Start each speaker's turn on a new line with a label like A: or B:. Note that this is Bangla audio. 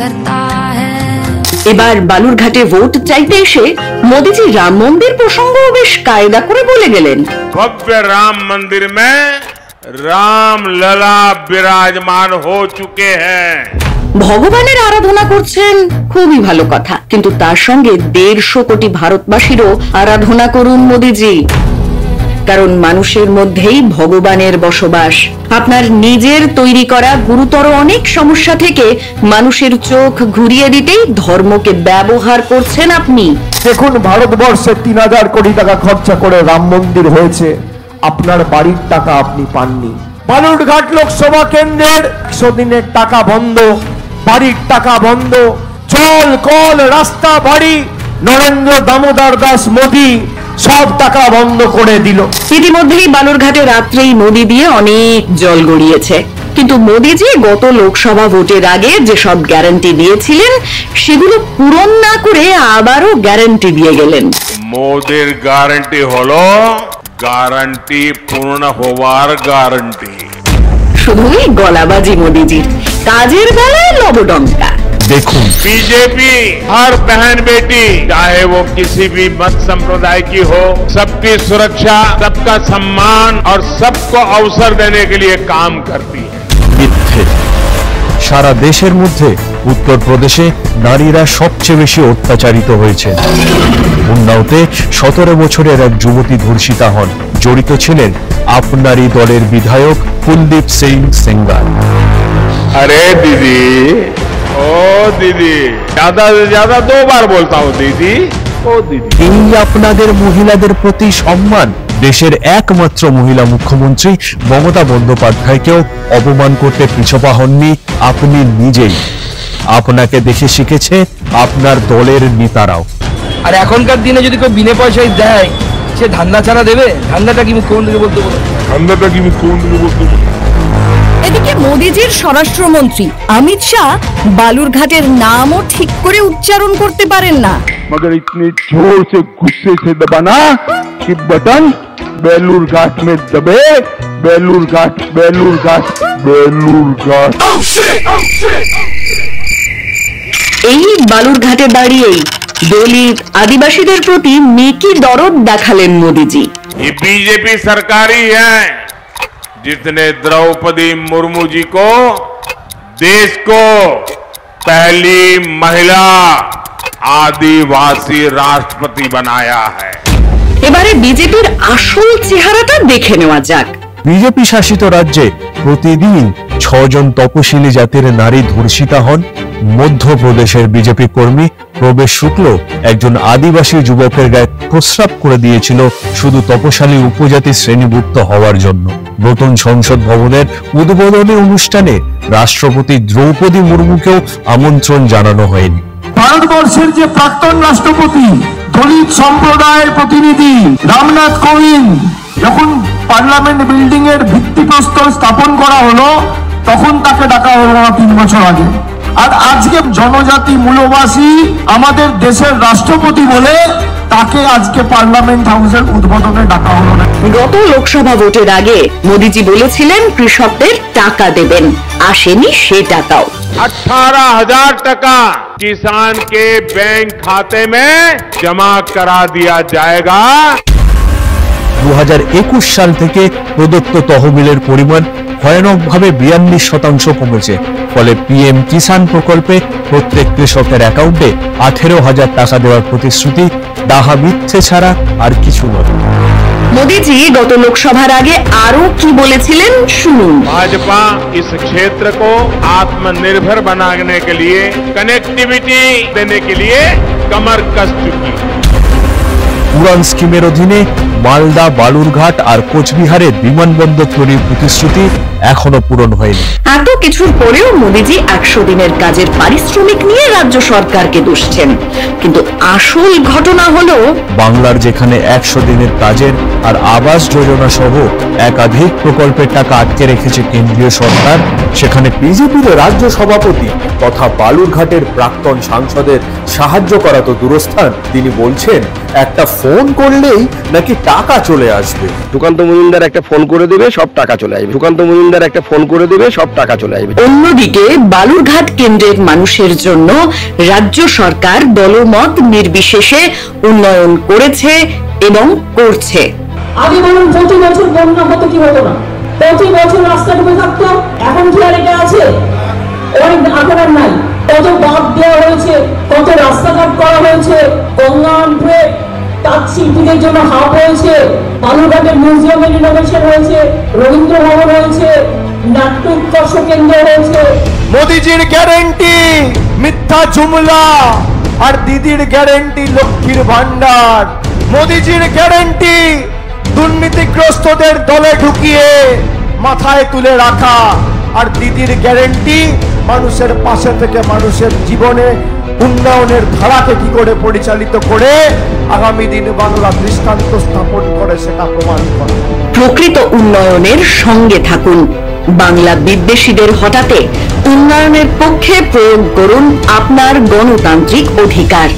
A: करता है।
B: এবার বালুরঘাটে ভোট চাইতে এসে মোদিজি রাম মন্দির প্রসঙ্গ বেশ কায়দা করে বলে গেলেন।
C: भव्य राम मंदिर में राम लला विराजमान हो चुके हैं।
B: ভগবানের আরাধনা করছেন, খুবই ভালো কথা, কিন্তু তার সঙ্গে 150 কোটি ভারতবাসীরও আরাধনা করুন মোদিজি, কারণ মানুষের মধ্যেই ভগবানের বসবাস। আপনার নিজের তৈরি করা গুরুতর অনেক সমস্যা থেকে মানুষের চোখ ঘুরিয়ে দিতেই ধর্মকে ব্যবহার করছেন আপনি।
D: দেখুন, ভারতবর্ষে 3000 কোটি টাকা খরচা করে রাম মন্দির হয়েছে, আপনার বাড়ির টাকা আপনি পাননি। বালুরঘাট লোকসভা কেন্দ্রের 100 দিনের টাকা বন্ধ, বাড়ির টাকা বন্ধ, জল কল রাস্তা বাড়ি নরেন্দ্র দামোদর দাস মোদী সব টাকা বন্ধ করে দিল।
B: ইতিমধ্যেই বালুরঘাটে রাত্রেই নদী দিয়ে অনেক জল গড়িয়েছে, কিন্তু মোদিজি গত লোকসভা ভোটের আগে যেসব গ্যারান্টি দিয়েছিলেন সেগুলো পূরণ না করে আবারও গ্যারান্টি দিয়ে গেলেন।
C: মোদির গ্যারান্টি হলো গ্যারান্টি পূর্ণ হওয়ার গ্যারান্টি।
B: শুধুই গলাবাজি মোদিজির, কাজের বেলায় লবডঙ্কা।
C: देखो बीजेपी हर बहन बेटी चाहे वो किसी भी मत संप्रदाय की हो, सबकी सुरक्षा, सबका सम्मान और सबको अवसर देने के लिए काम करती है।
E: সারা দেশের মধ্যে উত্তরপ্রদেশে নারীরা সবচেয়ে বেশি অত্যাচারিত হয়েছে। উন্নাওতে 17 বছরের এক যুবতী ধর্ষিতা হন। জড়িত ছিলেন আপনারই দলের বিধায়ক কুলদীপ সিং সেঙ্গার।
C: अरे दीदी, ओ दीदी, ज्यादा से ज्यादा 2 बार बोलता हूँ दीदी, ओ दीदी।
E: এই আপনাদের মহিলাদের প্রতি সম্মান দেশের একমাত্র মহিলা মুখ্যমন্ত্রী মমতা বন্দ্যোপাধ্যায়কেও অপমান করতে পিছপা হননি আপনি নিজেই। আপনাকে দেখে শিখেছে আপনার দলের নেতারাও।
F: আর এখনকার দিনে যদি কেউ বিনা পয়সায় দেয়, সে ধান্দা ছাড়া দেবে? ধান্দাটা কি মুখ্যমন্ত্রীকে বলতে বলো? ধান্দাটা কি মুখ্যমন্ত্রীকে বলতে বলো?
G: এদিকে মোদিজির স্বরাষ্ট্রমন্ত্রী অমিত শাহ বালুরঘাটের নামও ঠিক করে উচ্চারণ করতে পারেন না।
D: मगर इतने जोर से गुस्से से दबाना कि बटन बेलूरघाट में दबे। बेलूरघाट बेलूरघाट बेलूरघाट।
B: এই বালুরঘাটে দাঁড়িয়েই দলিত আদিবাসীদের প্রতি মেকি দরদ দেখালেন মোদিজি।
C: ये बीजेपी सरकार ही है जिसने द्रौपदी मुर्मू जी को देश को पहली महिला आदिवासी राष्ट्रपति बनाया है।
B: এবারে বিজেপির আসল চেহারাটা দেখে নেওয়া যাক।
E: বিজেপি শাসিত রাজ্যে প্রতিদিন 6 জন তপশিলি জাতির নারী ধর্ষিতা হন। মধ্যপ্রদেশের বিজেপি কর্মী প্রবেশ শুক্ল একজন আদিবাসী যুবকের গায়ে প্রস্রাব করে দিয়েছিল শুধু তপশালী উপজাতি শ্রেণীভুক্ত হওয়ার জন্য। নতুন সংসদ ভবনের উদ্বোধনী অনুষ্ঠানে রাষ্ট্রপতি দ্রৌপদী মুর্মুকেও আমন্ত্রণ জানানো হয়নি।
D: ভারতবর্ষের যে প্রাক্তন রাষ্ট্রপতি দলিত সম্প্রদায়ের প্রতিনিধি রামনাথ কোবিন্দ যখন পার্লামেন্ট বিল্ডিং এর ভিত্তিপ্রস্তর স্থাপন করা হলো, তখন তাকে ডাকা হলো 3 বছর আগে। আর আজকে জনজাতি মূলবাসী আমাদের দেশের রাষ্ট্রপতি বলে তাকে আজকে পার্লামেন্ট হাউসের উদ্বোধনে ডাকা হলো না।
B: গত লোকসভা ভোটের আগে মোদিজি বলেছিলেন কৃষকদের টাকা দেবেন, আসেনি সে টাকাও।
C: 18,000 টাকা किसान के बैंक खाते में जमा करा दिया जाएगा।
E: 2021 সাল থেকে প্রদত্ত তহবিলের পরিমাণ ভয়ানকভাবে 42% কমেছে। ফলে পিএম কিষাণ প্রকল্পে প্রত্যেক কৃষকের অ্যাকাউন্টে 18,000 টাকা দেওয়ার প্রতিশ্রুতি ডাহা মিথ্যে ছাড়া আর কিছু নয়।
B: মোদিজি গত লোকসভার আগে আরো কি বলেছিলেন শুনুন।
C: भाजपा इस क्षेत्र को आत्मनिर्भर बनाने के लिए, कनेक्टिविटी देने के लिए कमर कस चुकी है।
E: উড়ান স্কিমের অধীনে মালদা, বালুরঘাট আর কোচবিহারে বিমানবন্দর তৈরির প্রতিশ্রুতি এখনো পূরণ হয়নি।
B: এত কিছুর পরেও মোদিজি 100 দিনের কাজের পারিশ্রমিক নিয়ে রাজ্য সরকারকে দুষছেন, কিন্তু আসল ঘটনা হলো
E: বাংলার যেখানে 100 দিনের কাজের আর আবাস যোজনা সহ একাধিক প্রকল্পের টাকা আটকে রেখেছে কেন্দ্রীয় সরকার, সেখানে বিজেপির রাজ্য সভাপতি তথা বালুরঘাটের প্রাক্তন সাংসদের সাহায্য করা তো দূরস্থান, তিনি বলছেন একটা ফোন করলেই নাকি টাকা চলে আসবে।
F: সুকান্ত মজুমদার একটা ফোন করে দেবে, সব টাকা চলে আসবে। সুকান্ত মজুমদার একটা ফোন করে দেবে, সব টাকা চলে আসবে।
B: অন্যদিকে বালুরঘাট কেন্দ্রের মানুষের জন্য রাজ্য সরকার দলমত নির্বিশেষে উন্নয়ন করেছে এবং করছে।
A: আগে বলুন প্রতি বছর বন্যা হতো কি হতো না, প্রতি বছর রাস্তা ডুবে থাকতো, এখন কি আর এটা আছে? অনেক এখন আর নাই। কত বাঁধ দেওয়া হয়েছে, কত রাস্তাঘাট করা হয়েছে, গঙ্গা উঠে তাঁত শিল্পীদের জন্য হাব হয়েছে, বালুরঘাটের মিউজিয়ামের রিনোভেশন হয়েছে, রবীন্দ্র ভবন হয়েছে, নাট্য উৎকর্ষ কেন্দ্র হয়েছে।
D: মোদিজির গ্যারেন্টি মিথ্যা জুমলা, আর দিদির গ্যারেন্টি লক্ষ্মীর ভান্ডার। মোদিজির গ্যারেন্টি দুর্নীতিগ্রস্তদের দলে ঢুকিয়ে মাথায় তুলে রাখা, আর দিদির গ্যারেন্টি মানুষের পাশে থেকে মানুষের জীবনে উন্নয়নের ধারাকে কি করে পরিচালিত করে আগামী দিনে বাংলা দৃষ্টান্ত স্থাপন করে সেটা প্রমাণ করে।
B: প্রকৃত উন্নয়নের সঙ্গে থাকুন। বাংলা বিদ্বেষীদের হটাতে উন্নয়নের পক্ষে প্রয়োগ করুন আপনার গণতান্ত্রিক অধিকার।